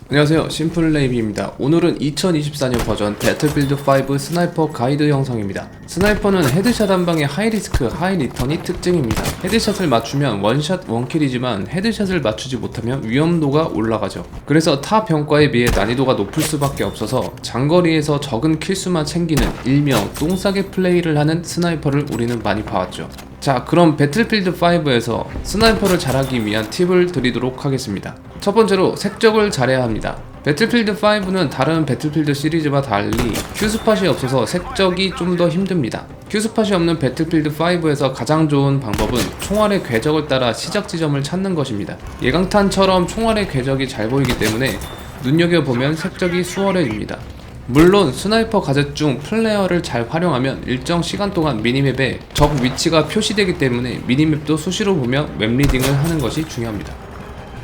안녕하세요, 심플레이비입니다. 오늘은 2024년 버전 배틀필드 5 스나이퍼 가이드 영상입니다. 스나이퍼는 헤드샷 한 방에 하이리스크 하이리턴이 특징입니다. 헤드샷을 맞추면 원샷 원킬이지만 헤드샷을 맞추지 못하면 위험도가 올라가죠. 그래서 타 병과에 비해 난이도가 높을 수밖에 없어서 장거리에서 적은 킬수만 챙기는 일명 똥싸개 플레이를 하는 스나이퍼를 우리는 많이 봐왔죠. 자, 그럼 배틀필드 5에서 스나이퍼를 잘하기 위한 팁을 드리도록 하겠습니다. 첫 번째로 색적을 잘해야 합니다. 배틀필드 5는 다른 배틀필드 시리즈와 달리 큐스팟이 없어서 색적이 좀 더 힘듭니다. 큐스팟이 없는 배틀필드 5에서 가장 좋은 방법은 총알의 궤적을 따라 시작 지점을 찾는 것입니다. 예강탄처럼 총알의 궤적이 잘 보이기 때문에 눈여겨보면 색적이 수월해집니다. 물론 스나이퍼 가젯 중 플레어를 잘 활용하면 일정 시간 동안 미니맵에 적 위치가 표시되기 때문에 미니맵도 수시로 보며 맵리딩을 하는 것이 중요합니다.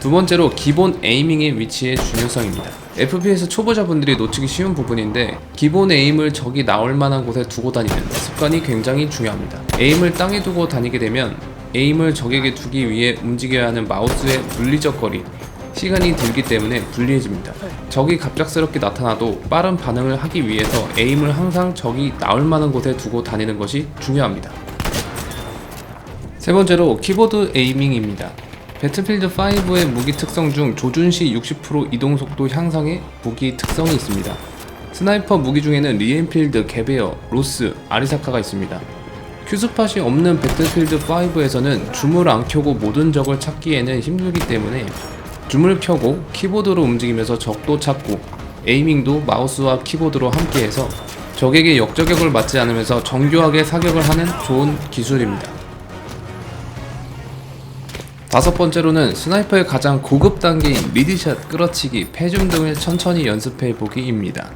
두 번째로 기본 에이밍의 위치의 중요성입니다. FPS 초보자분들이 놓치기 쉬운 부분인데 기본 에임을 적이 나올 만한 곳에 두고 다니는 습관이 굉장히 중요합니다. 에임을 땅에 두고 다니게 되면 에임을 적에게 두기 위해 움직여야 하는 마우스의 물리적 거리, 시간이 들기 때문에 불리해집니다. 적이 갑작스럽게 나타나도 빠른 반응을 하기 위해서 에임을 항상 적이 나올 만한 곳에 두고 다니는 것이 중요합니다. 세 번째로 키보드 에이밍입니다. 배틀필드 5의 무기 특성 중 조준 시 60% 이동속도 향상의 무기 특성이 있습니다. 스나이퍼 무기 중에는 리엔필드, 게베어, 로스, 아리사카가 있습니다. 큐스팟이 없는 배틀필드 5에서는 줌을 안 켜고 모든 적을 찾기에는 힘들기 때문에 줌을 켜고 키보드로 움직이면서 적도 찾고 에이밍도 마우스와 키보드로 함께해서 적에게 역저격을 맞지 않으면서 정교하게 사격을 하는 좋은 기술입니다. 다섯 번째로는 스나이퍼의 가장 고급 단계인 리드샷, 끌어치기, 패줌 등을 천천히 연습해보기입니다.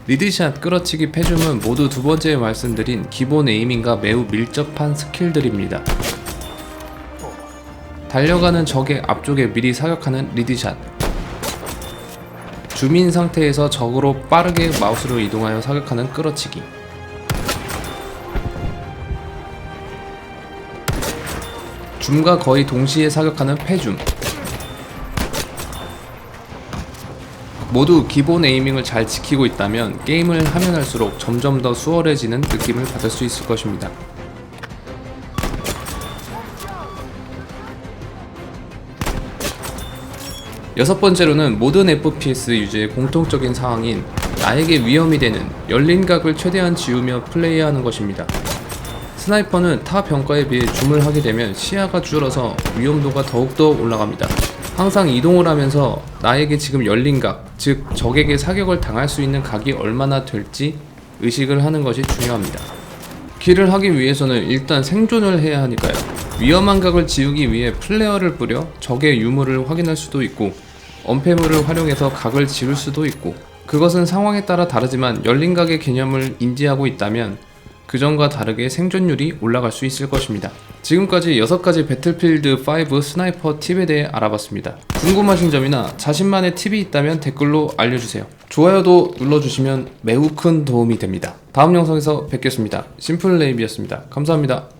리드샷, 끌어치기, 패줌은 모두 두 번째에 말씀드린 기본 에이밍과 매우 밀접한 스킬들입니다. 달려가는 적의 앞쪽에 미리 사격하는 리드샷, 줌인 상태에서 적으로 빠르게 마우스로 이동하여 사격하는 끌어치기, 줌과 거의 동시에 사격하는 패줌, 모두 기본 에이밍을 잘 지키고 있다면 게임을 하면 할수록 점점 더 수월해지는 느낌을 받을 수 있을 것입니다. 여섯 번째로는 모든 FPS 유저의 공통적인 상황인 나에게 위험이 되는 열린 각을 최대한 지우며 플레이하는 것입니다. 스나이퍼는 타 병과에 비해 줌을 하게 되면 시야가 줄어서 위험도가 더욱더 올라갑니다. 항상 이동을 하면서 나에게 지금 열린 각, 즉 적에게 사격을 당할 수 있는 각이 얼마나 될지 의식을 하는 것이 중요합니다. 킬을 하기 위해서는 일단 생존을 해야 하니까요. 위험한 각을 지우기 위해 플레어를 뿌려 적의 유무를 확인할 수도 있고 언패물을 활용해서 각을 지울 수도 있고, 그것은 상황에 따라 다르지만 열린 각의 개념을 인지하고 있다면 그전과 다르게 생존율이 올라갈 수 있을 것입니다. 지금까지 6가지 배틀필드 5 스나이퍼 팁에 대해 알아봤습니다. 궁금하신 점이나 자신만의 팁이 있다면 댓글로 알려주세요. 좋아요도 눌러주시면 매우 큰 도움이 됩니다. 다음 영상에서 뵙겠습니다. 심플레이비였습니다. 감사합니다.